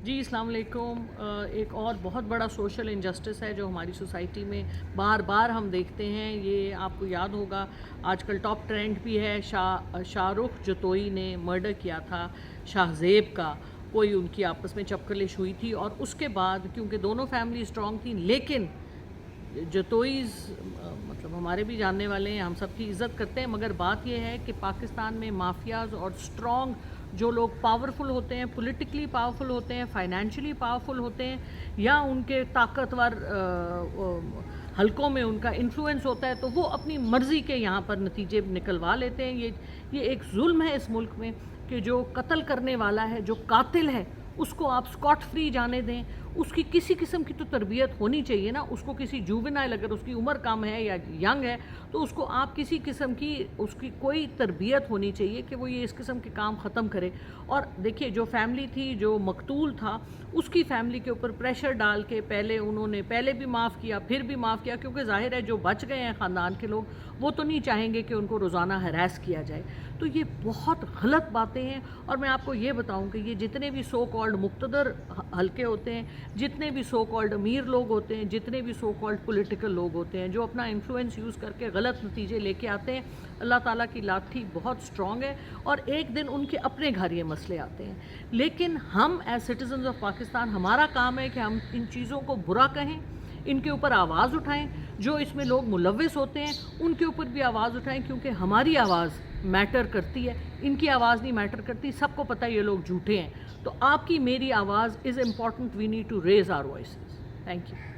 جی السلام علیکم۔ ایک اور بہت بڑا سوشل انجسٹس ہے جو ہماری سوسائٹی میں بار بار ہم دیکھتے ہیں۔ یہ آپ کو یاد ہوگا آج کل ٹاپ ٹرینڈ بھی ہے، شاہ رخ جتوئی نے مرڈر کیا تھا شاہ زیب کا، کوئی ان کی آپس میں چپکلش ہوئی تھی، اور اس کے بعد کیونکہ دونوں فیملی اسٹرانگ تھیں، لیکن جتوئیز مطلب ہمارے بھی جاننے والے ہیں، ہم سب کی عزت کرتے ہیں، مگر بات یہ ہے کہ پاکستان میں مافیاز اور اسٹرانگ جو لوگ پاورفل ہوتے ہیں، پولیٹیکلی پاورفل ہوتے ہیں، فائنینشلی پاورفل ہوتے ہیں، یا ان کے طاقتور حلقوں میں ان کا انفلوئنس ہوتا ہے، تو وہ اپنی مرضی کے یہاں پر نتیجے نکلوا لیتے ہیں۔ یہ ایک ظلم ہے اس ملک میں کہ جو قتل کرنے والا ہے، جو قاتل ہے، اس کو آپ اسکاٹ فری جانے دیں۔ اس کی کسی قسم کی تو تربیت ہونی چاہیے نا، اس کو کسی جوونائل، اگر اس کی عمر کم ہے یا ینگ ہے تو اس کو آپ کسی قسم کی اس کی کوئی تربیت ہونی چاہیے کہ وہ یہ اس قسم کے کام ختم کرے۔ اور دیکھیے جو فیملی تھی، جو مقتول تھا، اس کی فیملی کے اوپر پریشر ڈال کے انہوں نے پہلے بھی معاف کیا، پھر بھی معاف کیا، کیونکہ ظاہر ہے جو بچ گئے ہیں خاندان کے لوگ، وہ تو نہیں چاہیں گے کہ ان کو روزانہ ہراس کیا جائے۔ تو یہ بہت غلط باتیں ہیں، اور میں آپ کو یہ بتاؤں کہ یہ جتنے بھی سو کالڈ مقتدر حلقے ہوتے ہیں، جتنے بھی سو کالڈ امیر لوگ ہوتے ہیں، جتنے بھی سو کالڈ پولیٹیکل لوگ ہوتے ہیں جو اپنا انفلوئنس یوز کر کے غلط نتیجے لے کے آتے ہیں، اللہ تعالیٰ کی لاٹھی بہت سٹرونگ ہے، اور ایک دن ان کے اپنے گھر یہ مسئلے آتے ہیں۔ لیکن ہم ایز سٹیزنز آف پاکستان، ہمارا کام ہے کہ ہم ان چیزوں کو برا کہیں، ان کے اوپر آواز اٹھائیں، جو اس میں لوگ ملوث ہوتے ہیں ان کے اوپر بھی آواز اٹھائیں، کیونکہ ہماری آواز میٹر کرتی ہے، ان کی آواز نہیں میٹر کرتی۔ سب کو پتہ ہے یہ لوگ جھوٹے ہیں، تو آپ کی میری آواز is important, we need to raise our voices. Thank you.